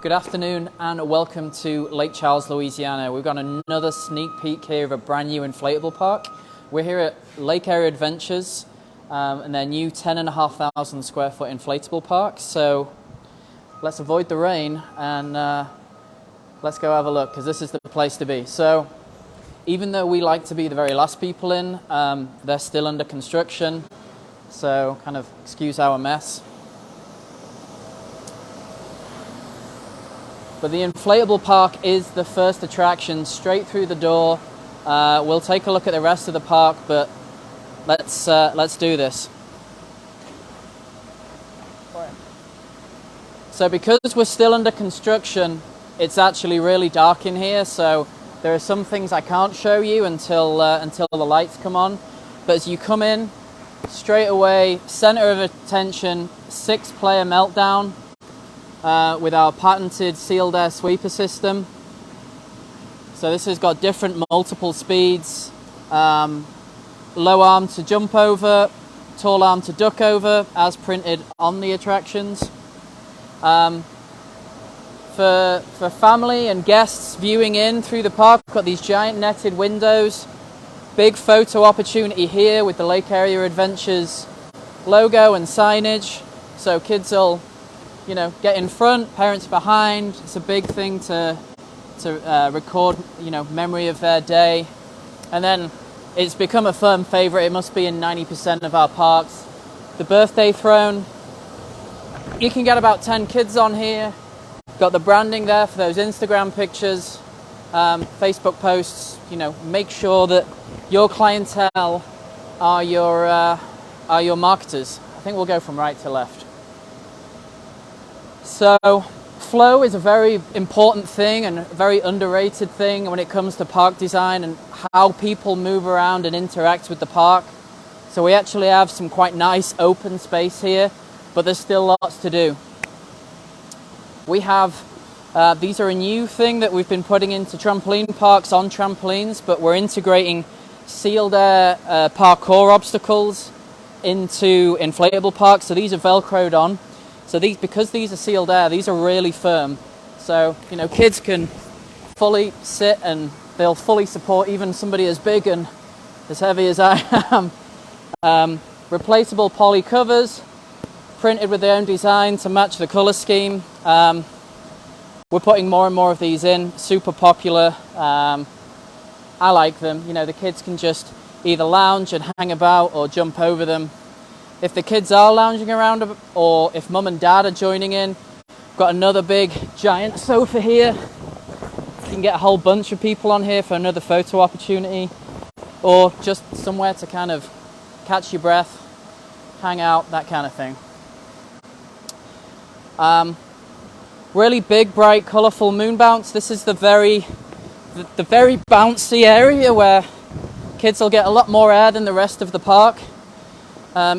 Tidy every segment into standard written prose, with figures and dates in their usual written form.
Good afternoon and welcome to Lake Charles, Louisiana. We've got another sneak peek here of a brand new inflatable park. We're here at Lake Area Adventures and their new 10,500 square foot inflatable park. So let's avoid the rain and let's go have a look, because this is the place to be. So even though we like to be the very last people in, they're still under construction. So kind of excuse our mess. But the inflatable park is the first attraction straight through the door. We'll take a look at the rest of the park, but let's do this. So because we're still under construction, it's actually really dark in here. So there are some things I can't show you until the lights come on. But as you come in, straight away, center of attention, 6-player meltdown. With our patented sealed air sweeper system. So this has got different multiple speeds, low arm to jump over, tall arm to duck over, as printed on the attractions. For family and guests viewing in through the park, we've got these giant netted windows, big photo opportunity here with the Lake Area Adventures logo and signage, so kids will get in front, parents behind. It's a big thing to record, memory of their day. And then it's become a firm favorite. It must be in 90% of our parks. The birthday throne. You can get about 10 kids on here. Got the branding there for those Instagram pictures, Facebook posts. Make sure that your clientele are your marketers. I think we'll go from right to left. So flow is a very important thing and a very underrated thing when it comes to park design and how people move around and interact with the park. So we actually have some quite nice open space here, but there's still lots to do. We have, these are a new thing that we've been putting into trampoline parks on trampolines, but we're integrating sealed air parkour obstacles into inflatable parks. So these are Velcroed on. So because these are sealed air, these are really firm. So, kids can fully sit and they'll fully support even somebody as big and as heavy as I am. Replaceable poly covers, printed with their own design to match the color scheme. We're putting more and more of these in, super popular. I like them. The kids can just either lounge and hang about or jump over them. If the kids are lounging around, or if mum and dad are joining in, got another big giant sofa here. You can get a whole bunch of people on here for another photo opportunity, or just somewhere to kind of catch your breath, hang out, that kind of thing. Really big, bright, colourful moon bounce. This is the very bouncy area where kids will get a lot more air than the rest of the park.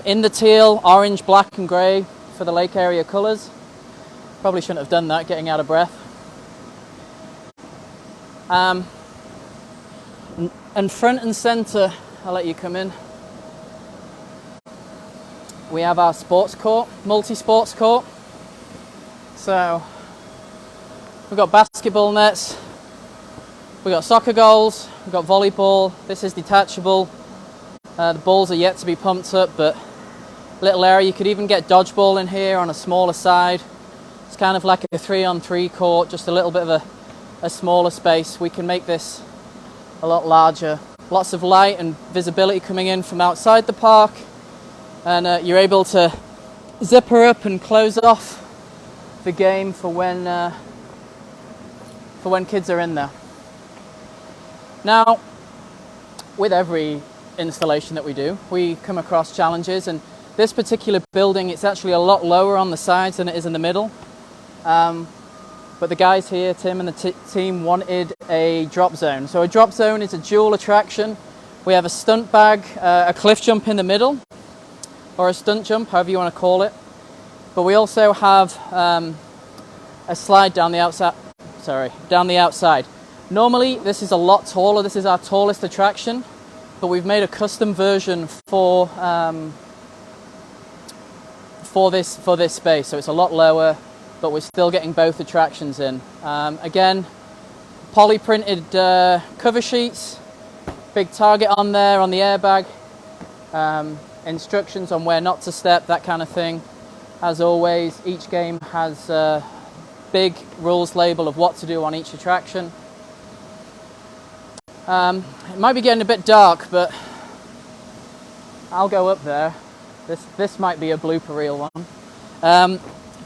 In the teal, orange, black and grey for the Lake Area colours. Probably shouldn't have done that, getting out of breath. And front and centre, I'll let you come in. We have our sports court, multi-sports court. So we've got basketball nets, we've got soccer goals, we've got volleyball. This is detachable. The balls are yet to be pumped up, but little area. You could even get dodgeball in here on a smaller side. It's kind of like a 3-on-3 court, just a little bit of a smaller space. We can make this a lot larger. Lots of light and visibility coming in from outside the park, and you're able to zipper up and close off the game for when kids are in there. Now, with every installation that we do, we come across challenges, and this particular building, it's actually a lot lower on the sides than it is in the middle, but the guys here, Tim and the team, wanted a drop zone. So a drop zone is a dual attraction. We have a stunt bag, a cliff jump in the middle, or a stunt jump, however you want to call it, but we also have a slide down the outside. Normally this is a lot taller. This is our tallest attraction, but we've made a custom version for this space, so it's a lot lower. but we're still getting both attractions in. Again, poly printed cover sheets, big target on there on the airbag, instructions on where not to step, that kind of thing. As always, each game has a big rules label of what to do on each attraction. It might be getting a bit dark, but I'll go up there. This might be a blooper reel one.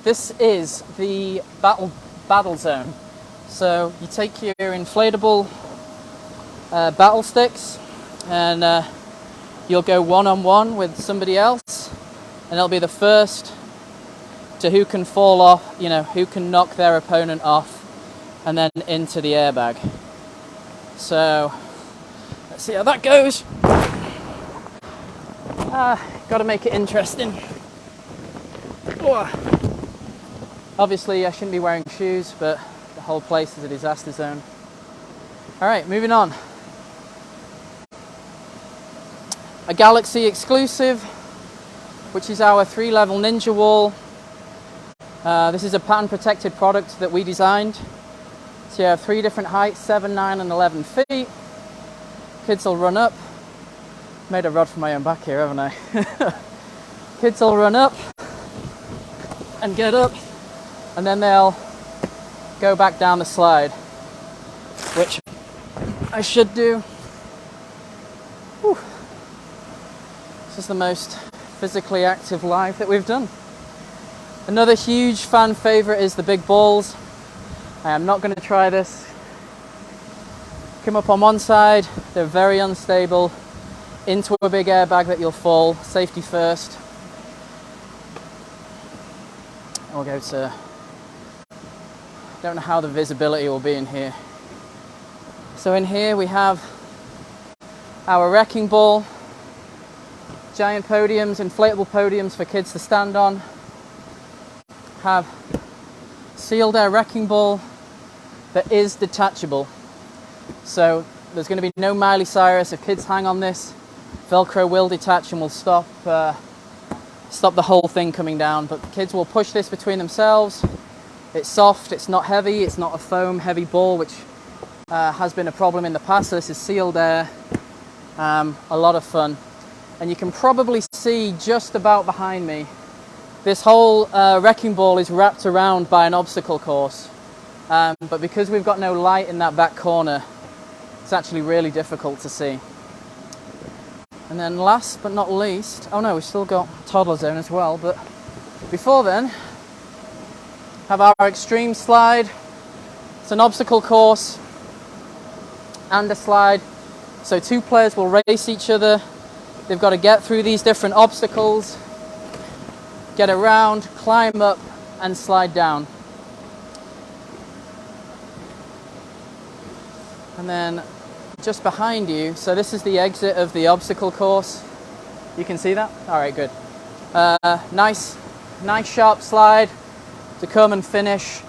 This is the battle zone. So you take your inflatable battle sticks, and you'll go one-on-one with somebody else, and it'll be the first to who can fall off, who can knock their opponent off, and then into the airbag. So let's see how that goes. Got to make it interesting. Obviously I shouldn't be wearing shoes, but the whole place is a disaster zone. Alright, moving on. A Galaxy exclusive, which is our 3-level ninja wall. This is a pattern protected product that we designed. So you have 3 different heights, 7, 9 and 11 feet. Kids will run up. Made a rod for my own back here, haven't I? Kids will run up and get up, and then they'll go back down the slide, which I should do. Whew. This is the most physically active live that we've done. Another huge fan favorite is the big balls. I am not going to try this. Come up on one side, they're very unstable, into a big airbag that you'll fall, safety first. We'll go to, don't know how the visibility will be in here. So in here we have our wrecking ball, giant podiums, inflatable podiums for kids to stand on. Have sealed air wrecking ball that is detachable. So there's going to be no Miley Cyrus. If kids hang on this, Velcro will detach and will stop the whole thing coming down. But the kids will push this between themselves. It's soft, it's not heavy, it's not a foam heavy ball, which has been a problem in the past. So this is sealed air, a lot of fun. And you can probably see just about behind me, this whole wrecking ball is wrapped around by an obstacle course. But because we've got no light in that back corner, it's actually really difficult to see. And then last but not least, oh no, we've still got Toddler Zone as well, but before then, have our extreme slide. It's an obstacle course and a slide. So 2 players will race each other. They've got to get through these different obstacles, get around, climb up and slide down. And then just behind you, so this is the exit of the obstacle course. You can see that? All right, good. Nice sharp slide to come and finish.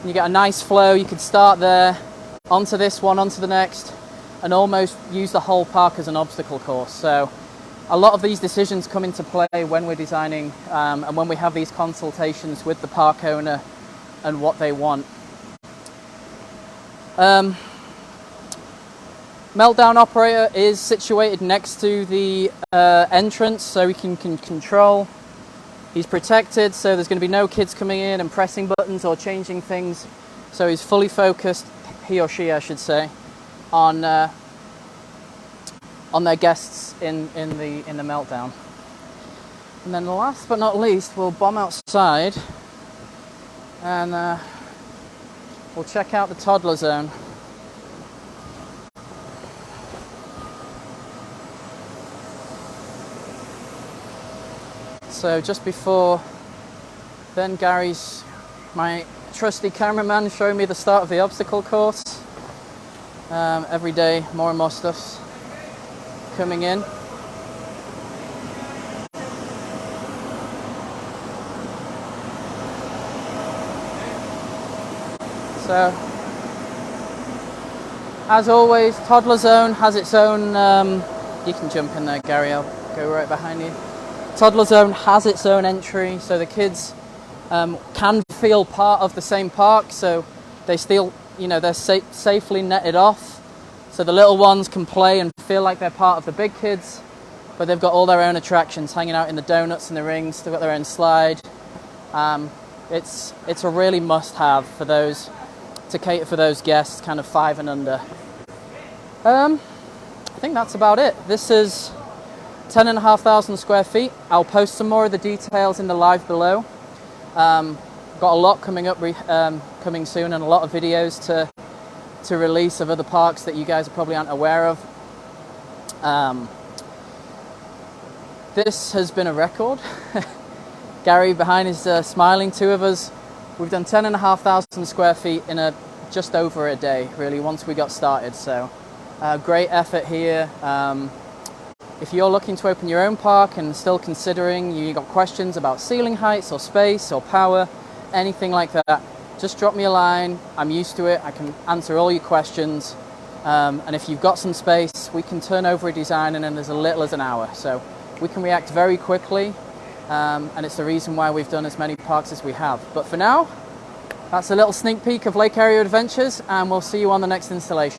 And you get a nice flow. You could start there, onto this one, onto the next, and almost use the whole park as an obstacle course. So a lot of these decisions come into play when we're designing and when we have these consultations with the park owner and what they want. Meltdown operator is situated next to the entrance, so he can control. He's protected, so there's going to be no kids coming in and pressing buttons or changing things. So he's fully focused, he or she I should say, on their guests in the meltdown. And then last but not least, we'll bomb outside and we'll check out the Toddler Zone. So just before then, Gary's, my trusty cameraman, showing me the start of the obstacle course. Every day more and more stuff's coming in. So as always, Toddler Zone has its own, you can jump in there, Gary, I'll go right behind you. Toddler Zone has its own entry, so the kids can feel part of the same park, so they still, you know, they're safely netted off, so the little ones can play and feel like they're part of the big kids, but they've got all their own attractions, hanging out in the donuts and the rings. They've got their own slide. It's a really must-have for those, to cater for those guests kind of 5 and under. I think that's about it. This is 10,500 square feet. I'll post some more of the details in the live below. Got a lot coming up, coming soon, and a lot of videos to release of other parks that you guys probably aren't aware of. This has been a record. Gary behind is smiling, 2 of us. We've done 10,500 square feet in just over a day, really, once we got started. So great effort here. If you're looking to open your own park and still considering, you got questions about ceiling heights or space or power, anything like that, just drop me a line. I'm used to it. I can answer all your questions. And if you've got some space, we can turn over a design in as little as an hour. So we can react very quickly. And it's the reason why we've done as many parks as we have. But for now, that's a little sneak peek of Lake Area Adventures, and we'll see you on the next installation.